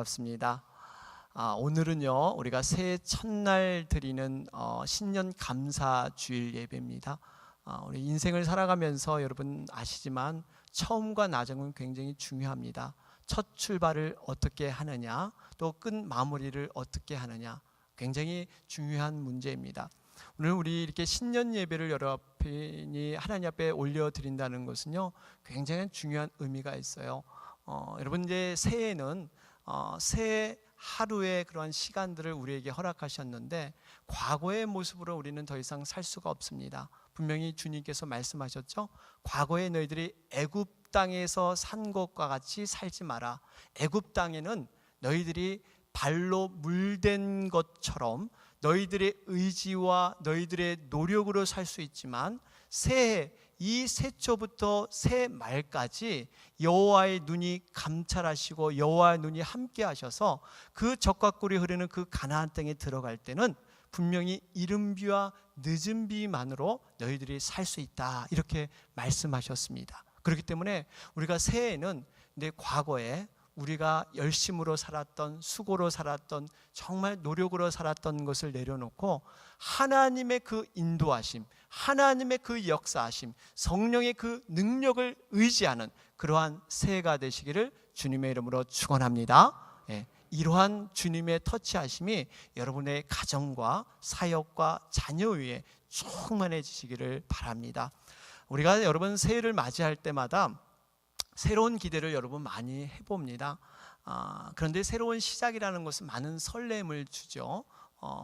반갑습니다. 오늘은요 우리가 새해 첫날 드리는 신년 감사 주일 예배입니다. 우리 인생을 살아가면서 여러분 아시지만 처음과 나중은 굉장히 중요합니다. 첫 출발을 어떻게 하느냐, 또 끝 마무리를 어떻게 하느냐, 굉장히 중요한 문제입니다. 오늘 우리 이렇게 신년 예배를 여러분이 하나님 앞에 올려드린다는 것은요 굉장히 중요한 의미가 있어요. 여러분 이제 새해는 새해 하루의 그러한 시간들을 우리에게 허락하셨는데 과거의 모습으로 우리는 더 이상 살 수가 없습니다. 분명히 주님께서 말씀하셨죠. 과거에 너희들이 애굽 땅에서 산 것과 같이 살지 마라. 애굽 땅에는 너희들이 발로 물댄 것처럼 너희들의 의지와 너희들의 노력으로 살 수 있지만 새해 이 새초부터 새 말까지 여호와의 눈이 감찰하시고 여호와의 눈이 함께 하셔서 그 적과 꿀이 흐르는 그 가나안 땅에 들어갈 때는 분명히 이른 비와 늦은 비만으로 너희들이 살 수 있다, 이렇게 말씀하셨습니다. 그렇기 때문에 우리가 새해에는 내 과거에 우리가 열심으로 살았던, 수고로 살았던, 정말 노력으로 살았던 것을 내려놓고 하나님의 그 인도하심, 하나님의 그 역사하심, 성령의 그 능력을 의지하는 그러한 새해가 되시기를 주님의 이름으로 축원합니다. 이러한 주님의 터치하심이 여러분의 가정과 사역과 자녀 위에 충만해지시기를 바랍니다. 우리가 여러분 새해를 맞이할 때마다 새로운 기대를 여러분 많이 해봅니다. 그런데 새로운 시작이라는 것은 많은 설렘을 주죠.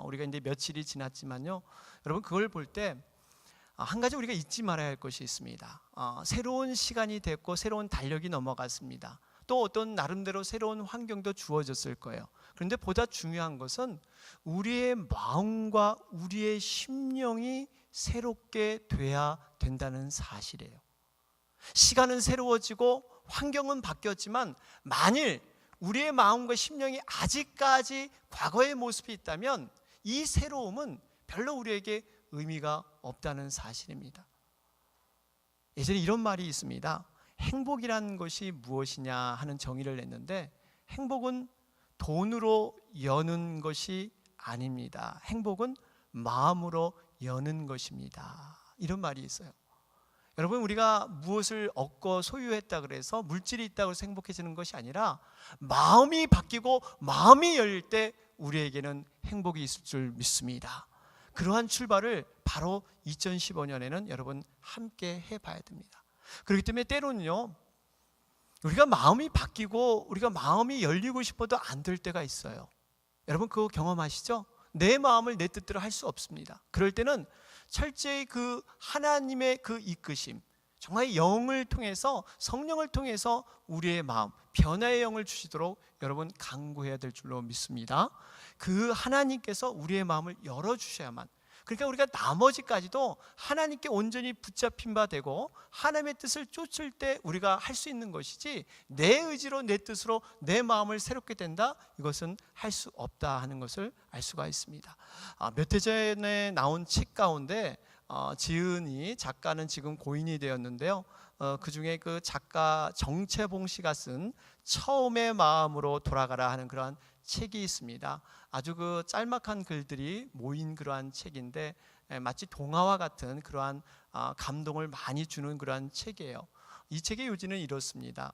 우리가 이제 며칠이 지났지만요, 여러분 그걸 볼 때 한 가지 우리가 잊지 말아야 할 것이 있습니다. 새로운 시간이 됐고 새로운 달력이 넘어갔습니다. 또 어떤 나름대로 새로운 환경도 주어졌을 거예요. 그런데 보다 중요한 것은 우리의 마음과 우리의 심령이 새롭게 돼야 된다는 사실이에요. 시간은 새로워지고 환경은 바뀌었지만 만일 우리의 마음과 심령이 아직까지 과거의 모습이 있다면 이 새로움은 별로 우리에게 의미가 없다는 사실입니다. 예전에 이런 말이 있습니다. 행복이라는 것이 무엇이냐 하는 정의를 냈는데 행복은 돈으로 여는 것이 아닙니다. 행복은 마음으로 여는 것입니다. 이런 말이 있어요. 여러분 우리가 무엇을 얻고 소유했다 그래서 물질이 있다고 해서 행복해지는 것이 아니라 마음이 바뀌고 마음이 열릴 때 우리에게는 행복이 있을 줄 믿습니다. 그러한 출발을 바로 2015년에는 여러분 함께 해봐야 됩니다. 그렇기 때문에 때로는요 우리가 마음이 바뀌고 우리가 마음이 열리고 싶어도 안 될 때가 있어요. 여러분 그거 경험하시죠? 내 마음을 내 뜻대로 할 수 없습니다. 그럴 때는 철저히 그 하나님의 그 이끄심, 정말 영을 통해서 성령을 통해서 우리의 마음 변화의 영을 주시도록 여러분 간구해야 될 줄로 믿습니다. 그 하나님께서 우리의 마음을 열어주셔야만, 그러니까 우리가 나머지까지도 하나님께 온전히 붙잡힌 바 되고 하나님의 뜻을 쫓을 때 우리가 할 수 있는 것이지 내 의지로 내 뜻으로 내 마음을 새롭게 된다, 이것은 할 수 없다 하는 것을 알 수가 있습니다. 몇 해 전에 나온 책 가운데 지은이 작가는 지금 고인이 되었는데요, 그 중에 그 작가 정채봉 씨가 쓴 처음의 마음으로 돌아가라 하는 그러한 책이 있습니다. 아주 그 짤막한 글들이 모인 그러한 책인데 마치 동화와 같은 그러한 감동을 많이 주는 그러한 책이에요. 이 책의 요지는 이렇습니다.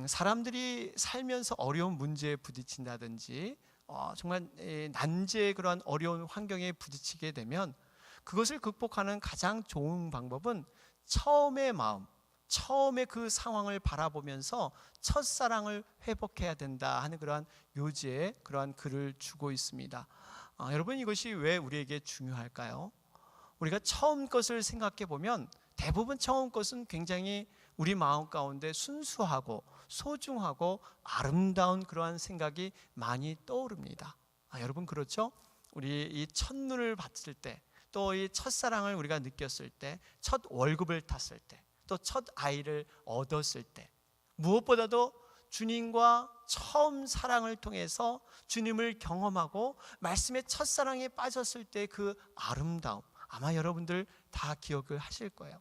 사람들이 살면서 어려운 문제에 부딪힌다든지 정말 난제의 그러한 어려운 환경에 부딪히게 되면 그것을 극복하는 가장 좋은 방법은 처음의 마음, 처음에 그 상황을 바라보면서 첫사랑을 회복해야 된다 하는 그러한 요지의 그러한 글을 주고 있습니다. 여러분 이것이 왜 우리에게 중요할까요? 우리가 처음 것을 생각해 보면 대부분 처음 것은 굉장히 우리 마음 가운데 순수하고 소중하고 아름다운 그러한 생각이 많이 떠오릅니다. 여러분 그렇죠? 우리 이 첫눈을 봤을 때, 또 이 첫사랑을 우리가 느꼈을 때, 첫 월급을 탔을 때, 또 첫 아이를 얻었을 때, 무엇보다도 주님과 처음 사랑을 통해서 주님을 경험하고 말씀의 첫사랑에 빠졌을 때 그 아름다움, 아마 여러분들 다 기억을 하실 거예요.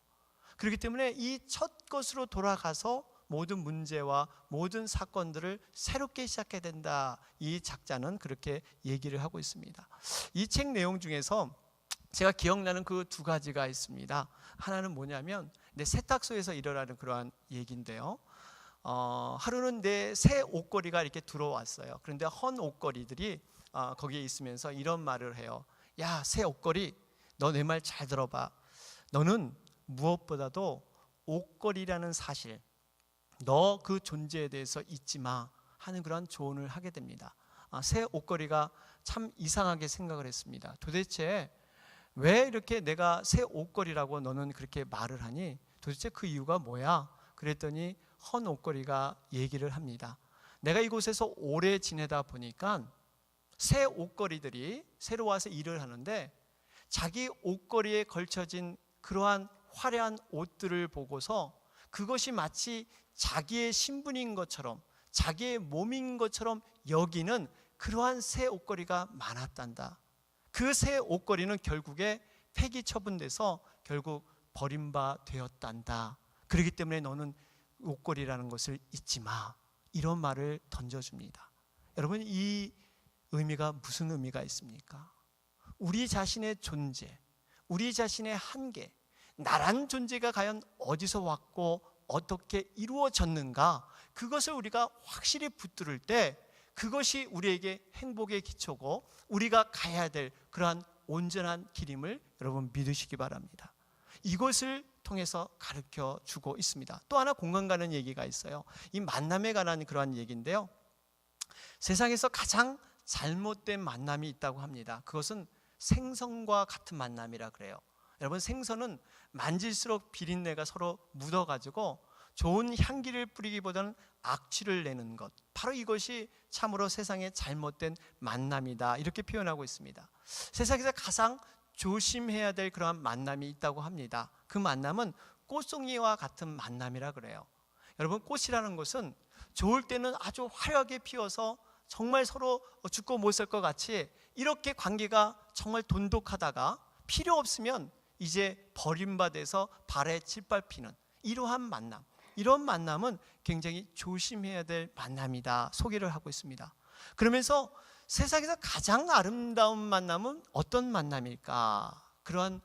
그렇기 때문에 이 첫 것으로 돌아가서 모든 문제와 모든 사건들을 새롭게 시작해야 된다. 이 작자는 그렇게 얘기를 하고 있습니다. 이 책 내용 중에서 제가 기억나는 그 두 가지가 있습니다. 하나는 뭐냐면 내 세탁소에서 일어나는 그러한 얘기인데요. 하루는 내 새 옷걸이가 이렇게 들어왔어요. 그런데 헌 옷걸이들이 거기에 있으면서 이런 말을 해요. 야, 새 옷걸이, 너 내 말 잘 들어봐. 너는 무엇보다도 옷걸이라는 사실, 너 그 존재에 대해서 잊지 마 하는 그런 조언을 하게 됩니다. 새 옷걸이가 참 이상하게 생각을 했습니다. 도대체 왜 이렇게 내가 새 옷걸이라고 너는 그렇게 말을 하니? 도대체 그 이유가 뭐야? 그랬더니 헌 옷걸이가 얘기를 합니다. 내가 이곳에서 오래 지내다 보니까 새 옷걸이들이 새로 와서 일을 하는데 자기 옷걸이에 걸쳐진 그러한 화려한 옷들을 보고서 그것이 마치 자기의 신분인 것처럼, 자기의 몸인 것처럼 여기는 그러한 새 옷걸이가 많았단다. 그 새 옷걸이는 결국에 폐기 처분돼서 결국 버림바 되었단다. 그렇기 때문에 너는 옷걸이라는 것을 잊지 마. 이런 말을 던져줍니다. 여러분, 이 의미가 무슨 의미가 있습니까? 우리 자신의 존재, 우리 자신의 한계, 나란 존재가 과연 어디서 왔고 어떻게 이루어졌는가, 그것을 우리가 확실히 붙들을 때 그것이 우리에게 행복의 기초고 우리가 가야 될 그러한 온전한 길임을 여러분 믿으시기 바랍니다. 이것을 통해서 가르쳐 주고 있습니다. 또 하나 공감 가는 얘기가 있어요. 이 만남에 관한 그러한 얘기인데요. 세상에서 가장 잘못된 만남이 있다고 합니다. 그것은 생선과 같은 만남이라 그래요. 여러분, 생선은 만질수록 비린내가 서로 묻어가지고 좋은 향기를 뿌리기보다는 악취를 내는 것, 바로 이것이 참으로 세상의 잘못된 만남이다, 이렇게 표현하고 있습니다. 세상에서 가장 조심해야 될 그러한 만남이 있다고 합니다. 그 만남은 꽃송이와 같은 만남이라 그래요. 여러분, 꽃이라는 것은 좋을 때는 아주 화려하게 피어서 정말 서로 죽고 못 살 것 같이 이렇게 관계가 정말 돈독하다가 필요 없으면 이제 버림받아서 발에 짓밟히는 이러한 만남, 이런 만남은 굉장히 조심해야 될 만남이다 소개를 하고 있습니다. 그러면서 세상에서 가장 아름다운 만남은 어떤 만남일까? 그러한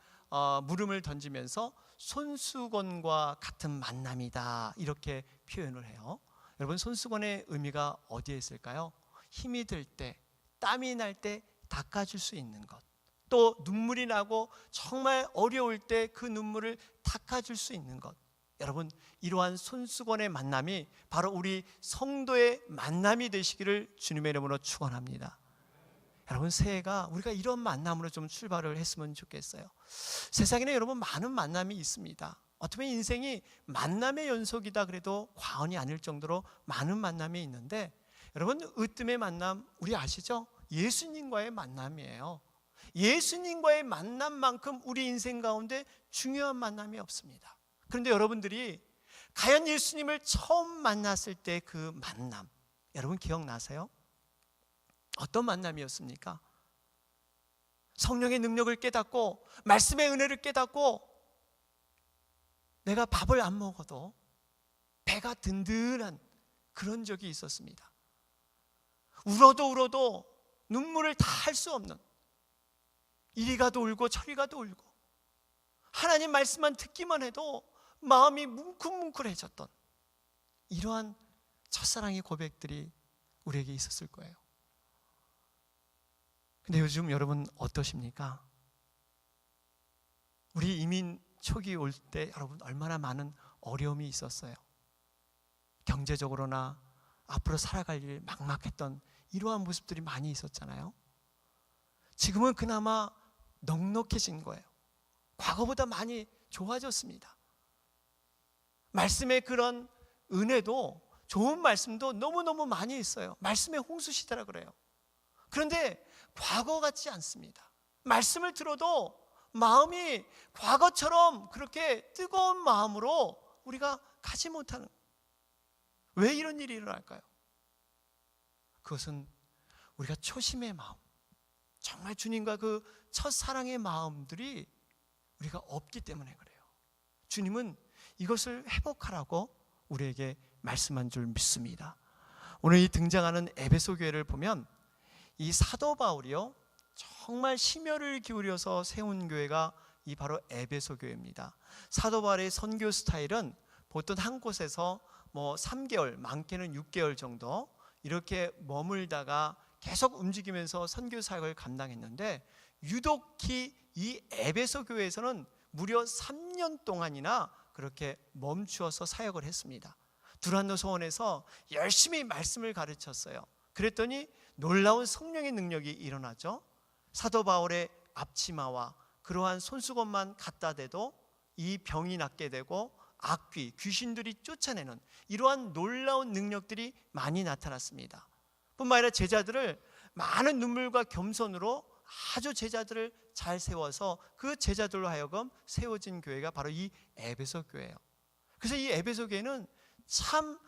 물음을 던지면서 손수건과 같은 만남이다, 이렇게 표현을 해요. 여러분, 손수건의 의미가 어디에 있을까요? 힘이 들 때, 땀이 날 때 닦아줄 수 있는 것, 또 눈물이 나고 정말 어려울 때 그 눈물을 닦아줄 수 있는 것. 여러분, 이러한 손수건의 만남이 바로 우리 성도의 만남이 되시기를 주님의 이름으로 축원합니다. 여러분, 새해가 우리가 이런 만남으로 좀 출발을 했으면 좋겠어요. 세상에는 여러분 많은 만남이 있습니다. 어떻게 보면 인생이 만남의 연속이다 그래도 과언이 아닐 정도로 많은 만남이 있는데, 여러분, 으뜸의 만남 우리 아시죠? 예수님과의 만남이에요. 예수님과의 만남만큼 우리 인생 가운데 중요한 만남이 없습니다. 그런데 여러분들이 과연 예수님을 처음 만났을 때 그 만남, 여러분 기억나세요? 어떤 만남이었습니까? 성령의 능력을 깨닫고 말씀의 은혜를 깨닫고 내가 밥을 안 먹어도 배가 든든한 그런 적이 있었습니다. 울어도 눈물을 다 할 수 없는, 이리 가도 울고 저리 가도 울고 하나님 말씀만 듣기만 해도 마음이 뭉클뭉클해졌던 이러한 첫사랑의 고백들이 우리에게 있었을 거예요. 근데 요즘 여러분 어떠십니까? 우리 이민 초기 올 때 여러분 얼마나 많은 어려움이 있었어요. 경제적으로나 앞으로 살아갈 일 막막했던 이러한 모습들이 많이 있었잖아요. 지금은 그나마 넉넉해진 거예요. 과거보다 많이 좋아졌습니다. 말씀의 그런 은혜도, 좋은 말씀도 너무너무 많이 있어요. 말씀의 홍수시대라 그래요. 그런데 과거 같지 않습니다. 말씀을 들어도 마음이 과거처럼 그렇게 뜨거운 마음으로 우리가 가지 못하는, 왜 이런 일이 일어날까요? 그것은 우리가 초심의 마음, 정말 주님과 그 첫사랑의 마음들이 우리가 없기 때문에 그래요. 주님은 이것을 회복하라고 우리에게 말씀한 줄 믿습니다. 오늘 이 등장하는 에베소 교회를 보면 이 사도 바울이요 정말 심혈을 기울여서 세운 교회가 이 바로 에베소 교회입니다. 사도 바울의 선교 스타일은 보통 한 곳에서 3개월, 많게는 6개월 정도 이렇게 머물다가 계속 움직이면서 선교 사역을 감당했는데, 유독히 이 에베소 교회에서는 무려 3년 동안이나 그렇게 멈추어서 사역을 했습니다. 두란노 소원에서 열심히 말씀을 가르쳤어요. 그랬더니 놀라운 성령의 능력이 일어나죠. 사도 바울의 앞치마와 그러한 손수건만 갖다 대도 이 병이 낫게 되고 악귀, 귀신들이 쫓아내는 이러한 놀라운 능력들이 많이 나타났습니다. 뿐만 아니라 제자들을 많은 눈물과 겸손으로 아주 제자들을 잘 세워서 그 제자들로 하여금 세워진 교회가 바로 이 에베소 교회예요. 그래서 이 에베소 교회는 참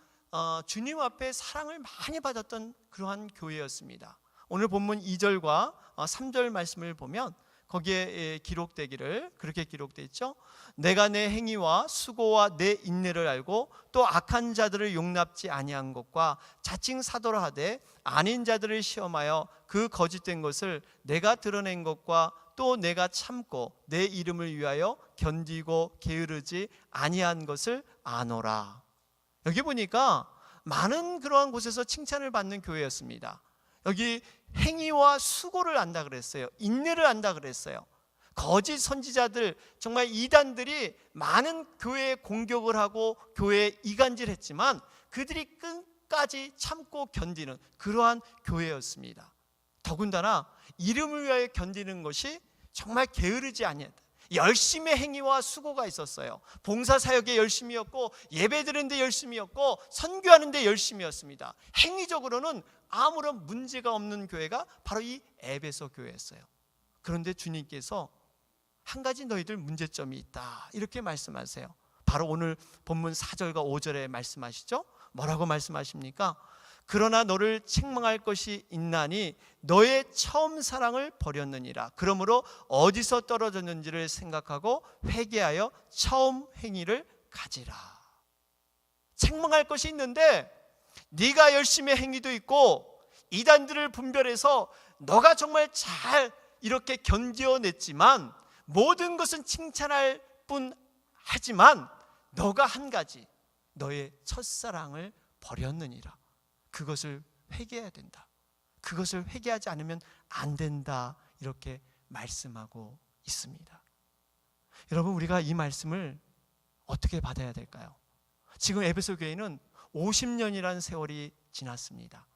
주님 앞에 사랑을 많이 받았던 그러한 교회였습니다. 오늘 본문 2절과 3절 말씀을 보면 거기에 기록되기를 그렇게 기록되어 있죠. 내가 내 행위와 수고와 내 인내를 알고 또 악한 자들을 용납지 아니한 것과 자칭 사도라 하되 아닌 자들을 시험하여 그 거짓된 것을 내가 드러낸 것과 또 내가 참고 내 이름을 위하여 견디고 게으르지 아니한 것을 아노라. 여기 보니까 많은 그러한 곳에서 칭찬을 받는 교회였습니다. 여기 행위와 수고를 안다 그랬어요. 인내를 안다 그랬어요. 거짓 선지자들, 정말 이단들이 많은 교회에 공격을 하고 교회에 이간질했지만 그들이 끝까지 참고 견디는 그러한 교회였습니다. 더군다나 이름을 위하여 견디는 것이 정말 게으르지 아니했다. 열심의 행위와 수고가 있었어요. 봉사사역에 열심이었고 예배드리는 데 열심이었고 선교하는 데 열심이었습니다. 행위적으로는 아무런 문제가 없는 교회가 바로 이 에베소 교회였어요. 그런데 주님께서 한 가지 너희들 문제점이 있다 이렇게 말씀하세요. 바로 오늘 본문 4절과 5절에 말씀하시죠. 뭐라고 말씀하십니까? 그러나 너를 책망할 것이 있나니 너의 처음 사랑을 버렸느니라. 그러므로 어디서 떨어졌는지를 생각하고 회개하여 처음 행위를 가지라. 책망할 것이 있는데 네가 열심히 행위도 있고 이단들을 분별해서 너가 정말 잘 이렇게 견뎌냈지만 모든 것은 칭찬할 뿐 하지만 너가 한 가지 너의 첫사랑을 버렸느니라. 그것을 회개해야 된다. 그것을 회개하지 않으면 안 된다. 이렇게 말씀하고 있습니다. 여러분, 우리가 이 말씀을 어떻게 받아야 될까요? 지금 에베소 교회는 50년이라는 세월이 지났습니다.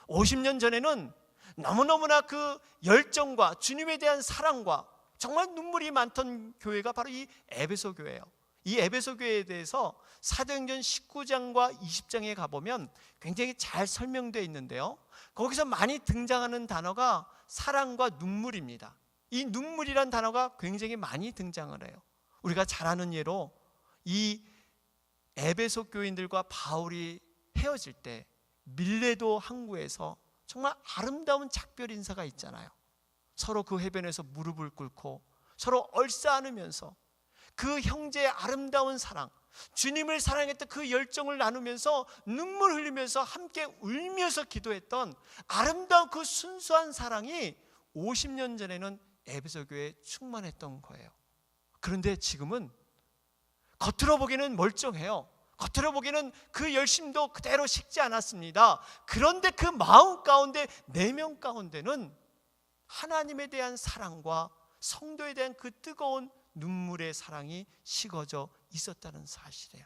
50년 전에는 너무너무나 그 열정과 주님에 대한 사랑과 정말 눈물이 많던 교회가 바로 이 에베소 교회예요. 이 에베소 교회에 대해서 사도행전 19장과 20장에 가보면 굉장히 잘 설명되어 있는데요, 거기서 많이 등장하는 단어가 사랑과 눈물입니다. 이 눈물이란 단어가 굉장히 많이 등장을 해요. 우리가 잘 아는 예로 이 에베소 교인들과 바울이 헤어질 때 밀레도 항구에서 정말 아름다운 작별 인사가 있잖아요. 서로 그 해변에서 무릎을 꿇고 서로 얼싸안으면서 그 형제의 아름다운 사랑, 주님을 사랑했던 그 열정을 나누면서 눈물 흘리면서 함께 울면서 기도했던 아름다운 그 순수한 사랑이 50년 전에는 에베소 교회에 충만했던 거예요. 그런데 지금은 겉으로 보기에는 멀쩡해요. 겉으로 보기에는 그 열심도 그대로 식지 않았습니다. 그런데 그 마음 가운데, 내면 가운데는 하나님에 대한 사랑과 성도에 대한 그 뜨거운 눈물의 사랑이 식어져 있었다는 사실이에요.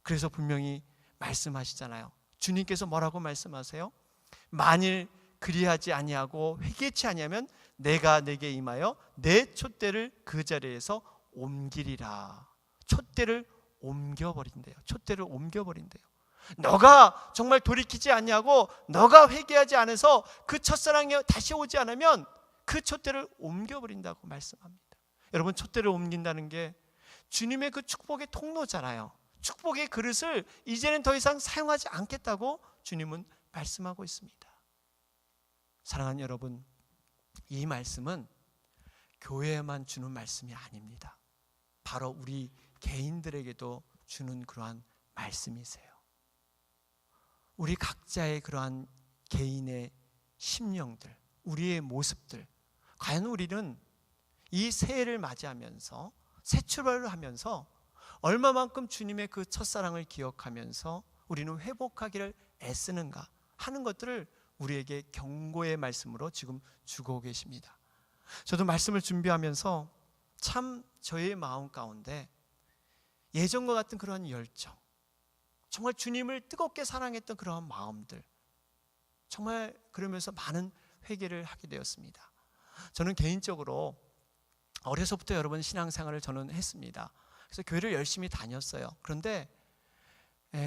그래서 분명히 말씀하시잖아요. 주님께서 뭐라고 말씀하세요? 만일 그리하지 아니하고 회개치 아니하면 내가 내게 임하여 내 촛대를 그 자리에서 옮기리라. 촛대를 옮겨버린대요. 촛대를 옮겨버린대요. 너가 정말 돌이키지 아니하고 너가 회개하지 않아서 그 첫사랑이 다시 오지 않으면 그 촛대를 옮겨버린다고 말씀합니다. 여러분, 촛대를 옮긴다는 게 주님의 그 축복의 통로잖아요. 축복의 그릇을 이제는 더 이상 사용하지 않겠다고 주님은 말씀하고 있습니다. 사랑하는 여러분, 이 말씀은 교회에만 주는 말씀이 아닙니다. 바로 우리 개인들에게도 주는 그러한 말씀이세요. 우리 각자의 그러한 개인의 심령들, 우리의 모습들, 과연 우리는 이 새해를 맞이하면서 새 출발을 하면서 얼마만큼 주님의 그 첫사랑을 기억하면서 우리는 회복하기를 애쓰는가 하는 것들을 우리에게 경고의 말씀으로 지금 주고 계십니다. 저도 말씀을 준비하면서 참 저의 마음 가운데 예전과 같은 그런 열정, 정말 주님을 뜨겁게 사랑했던 그런 마음들, 정말 그러면서 많은 회개를 하게 되었습니다. 저는 개인적으로 어려서부터 여러분 신앙생활을 저는 했습니다. 그래서 교회를 열심히 다녔어요. 그런데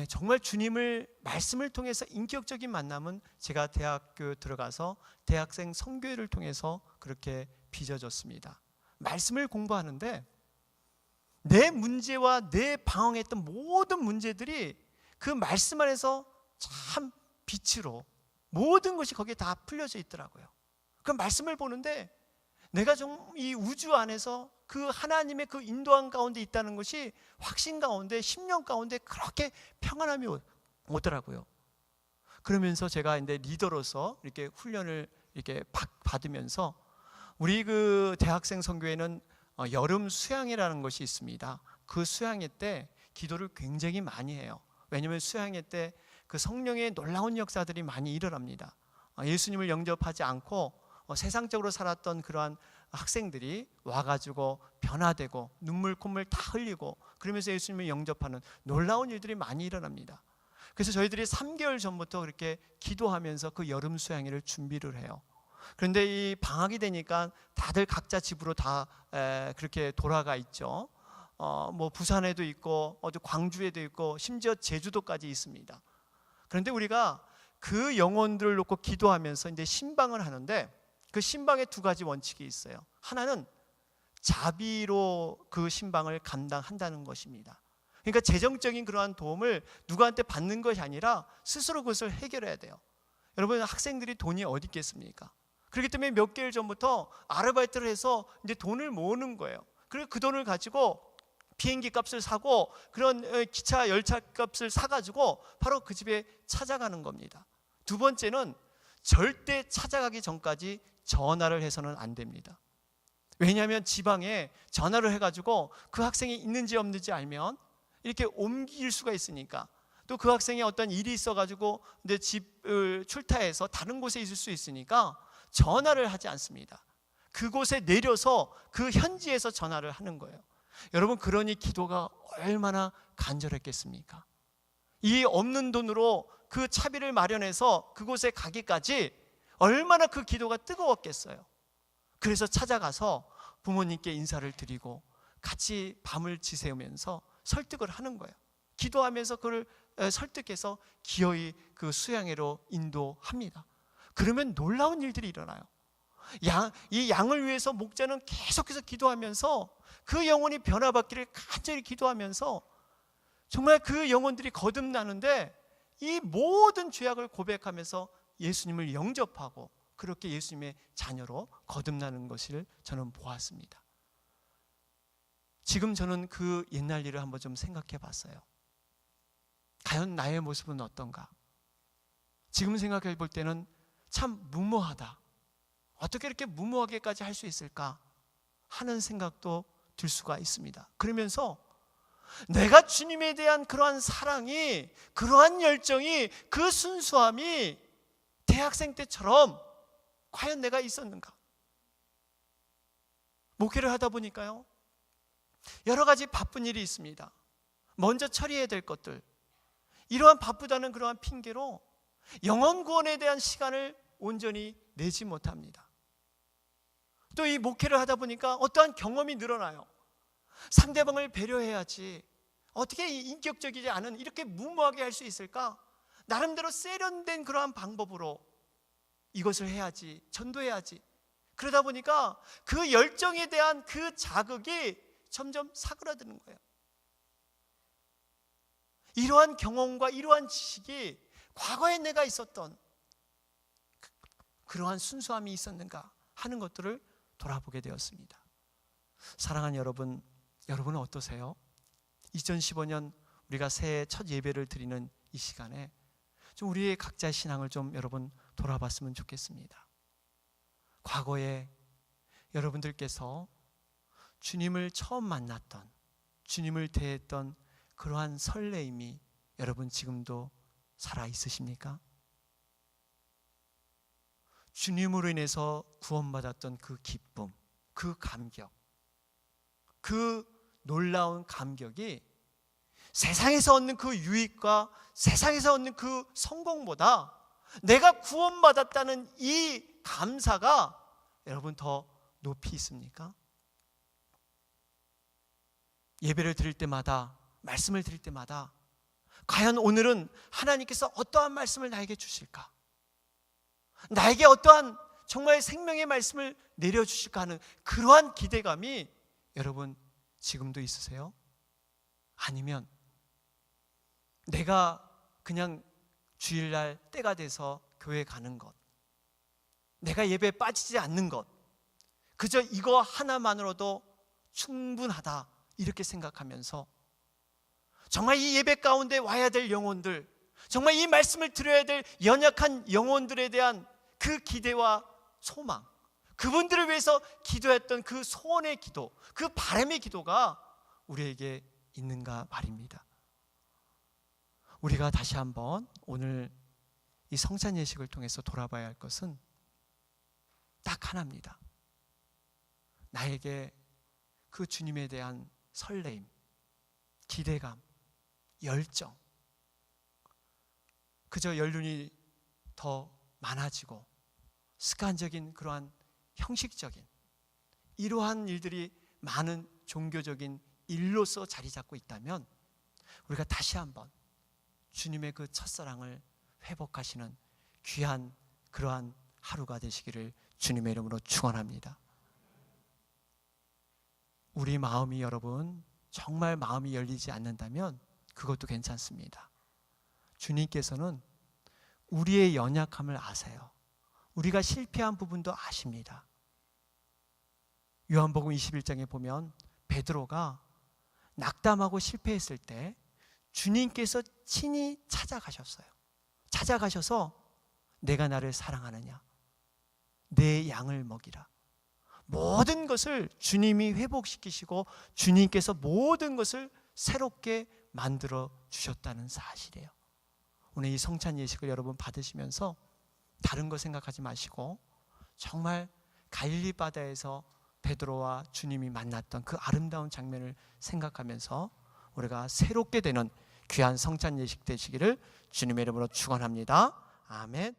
정말 주님을 말씀을 통해서 인격적인 만남은 제가 대학교 들어가서 대학생 선교회를 통해서 그렇게 빚어졌습니다. 말씀을 공부하는데 내 문제와 내 방황했던 모든 문제들이 그 말씀 안에서 참 빛으로 모든 것이 거기에 다 풀려져 있더라고요. 그 말씀을 보는데 내가 좀 이 우주 안에서 그 하나님의 그 인도함 가운데 있다는 것이 확신 가운데, 심령 가운데 그렇게 평안함이 오더라고요. 그러면서 제가 이제 리더로서 이렇게 훈련을 이렇게 받으면서 우리 그 대학생 선교회는 여름 수양회라는 것이 있습니다. 그 수양회 때 기도를 굉장히 많이 해요. 왜냐하면 수양회 때 그 성령의 놀라운 역사들이 많이 일어납니다. 예수님을 영접하지 않고 세상적으로 살았던 그러한 학생들이 와가지고 변화되고 눈물 콧물 다 흘리고 그러면서 예수님을 영접하는 놀라운 일들이 많이 일어납니다. 그래서 저희들이 3개월 전부터 그렇게 기도하면서 그 여름 수양회를 준비를 해요. 그런데 이 방학이 되니까 다들 각자 집으로 다 그렇게 돌아가 있죠. 뭐 부산에도 있고 어디 광주에도 있고 심지어 제주도까지 있습니다. 그런데 우리가 그 영혼들을 놓고 기도하면서 이제 신방을 하는데 그 신방에 두 가지 원칙이 있어요. 하나는 자비로 그 신방을 감당한다는 것입니다. 그러니까 재정적인 그러한 도움을 누구한테 받는 것이 아니라 스스로 그것을 해결해야 돼요. 여러분, 학생들이 돈이 어디 있겠습니까? 그렇기 때문에 몇 개월 전부터 아르바이트를 해서 이제 돈을 모으는 거예요. 그리고 그 돈을 가지고 비행기 값을 사고 그런 기차 열차 값을 사가지고 바로 그 집에 찾아가는 겁니다. 두 번째는 절대 찾아가기 전까지 전화를 해서는 안 됩니다. 왜냐하면 지방에 전화를 해가지고 그 학생이 있는지 없는지 알면 이렇게 옮길 수가 있으니까, 또 그 학생이 어떤 일이 있어가지고 내 집을 출타해서 다른 곳에 있을 수 있으니까 전화를 하지 않습니다. 그곳에 내려서 그 현지에서 전화를 하는 거예요. 여러분, 그러니 기도가 얼마나 간절했겠습니까? 이 없는 돈으로 그 차비를 마련해서 그곳에 가기까지 얼마나 그 기도가 뜨거웠겠어요. 그래서 찾아가서 부모님께 인사를 드리고 같이 밤을 지새우면서 설득을 하는 거예요. 기도하면서 그를 설득해서 기어이 그 수양회로 인도합니다. 그러면 놀라운 일들이 일어나요. 이 양을 위해서 목자는 계속해서 기도하면서 그 영혼이 변화받기를 간절히 기도하면서 정말 그 영혼들이 거듭나는데 이 모든 죄악을 고백하면서 예수님을 영접하고 그렇게 예수님의 자녀로 거듭나는 것을 저는 보았습니다. 지금 저는 그 옛날 일을 한번 좀 생각해 봤어요. 과연 나의 모습은 어떤가? 지금 생각해 볼 때는 참 무모하다. 어떻게 이렇게 무모하게까지 할 수 있을까 하는 생각도 들 수가 있습니다. 그러면서 내가 주님에 대한 그러한 사랑이, 그러한 열정이, 그 순수함이 대학생 때처럼 과연 내가 있었는가? 목회를 하다 보니까요, 여러 가지 바쁜 일이 있습니다. 먼저 처리해야 될 것들, 이러한 바쁘다는 그러한 핑계로 영혼 구원에 대한 시간을 온전히 내지 못합니다. 또 이 목회를 하다 보니까 어떠한 경험이 늘어나요. 상대방을 배려해야지, 어떻게 인격적이지 않은 이렇게 무모하게 할 수 있을까? 나름대로 세련된 그러한 방법으로 이것을 해야지, 전도해야지. 그러다 보니까 그 열정에 대한 그 자극이 점점 사그라드는 거예요. 이러한 경험과 이러한 지식이 과거에 내가 있었던 그러한 순수함이 있었는가 하는 것들을 돌아보게 되었습니다. 사랑하는 여러분, 여러분은 어떠세요? 2015년 우리가 새해 첫 예배를 드리는 이 시간에 좀 우리의 각자의 신앙을 좀 여러분 돌아봤으면 좋겠습니다. 과거에 여러분들께서 주님을 처음 만났던, 주님을 대했던 그러한 설레임이 여러분 지금도 살아 있으십니까? 주님으로 인해서 구원받았던 그 기쁨, 그 감격, 그 놀라운 감격이 세상에서 얻는 그 유익과 세상에서 얻는 그 성공보다 내가 구원받았다는 이 감사가 여러분 더 높이 있습니까? 예배를 드릴 때마다, 말씀을 드릴 때마다 과연 오늘은 하나님께서 어떠한 말씀을 나에게 주실까? 나에게 어떠한 정말 생명의 말씀을 내려주실까 하는 그러한 기대감이 여러분 지금도 있으세요? 아니면 내가 그냥 주일날 때가 돼서 교회 가는 것, 내가 예배에 빠지지 않는 것, 그저 이거 하나만으로도 충분하다 이렇게 생각하면서 정말 이 예배 가운데 와야 될 영혼들, 정말 이 말씀을 들어야 될 연약한 영혼들에 대한 그 기대와 소망, 그분들을 위해서 기도했던 그 소원의 기도, 그 바람의 기도가 우리에게 있는가 말입니다. 우리가 다시 한번 오늘 이 성찬 예식을 통해서 돌아봐야 할 것은 딱 하나입니다. 나에게 그 주님에 대한 설레임, 기대감, 열정, 그저 연륜이 더 많아지고 습관적인 그러한 형식적인 이러한 일들이 많은 종교적인 일로서 자리 잡고 있다면 우리가 다시 한번 주님의 그 첫사랑을 회복하시는 귀한 그러한 하루가 되시기를 주님의 이름으로 축원합니다. 우리 마음이 여러분 정말 마음이 열리지 않는다면 그것도 괜찮습니다. 주님께서는 우리의 연약함을 아세요. 우리가 실패한 부분도 아십니다. 요한복음 21장에 보면 베드로가 낙담하고 실패했을 때 주님께서 친히 찾아가셨어요. 찾아가셔서 내가 나를 사랑하느냐, 내 양을 먹이라. 모든 것을 주님이 회복시키시고 주님께서 모든 것을 새롭게 만들어 주셨다는 사실이에요. 오늘 이 성찬 예식을 여러분 받으시면서 다른 거 생각하지 마시고 정말 갈릴리 바다에서 베드로와 주님이 만났던 그 아름다운 장면을 생각하면서 우리가 새롭게 되는 귀한 성찬 예식 되시기를 주님의 이름으로 축원합니다. 아멘.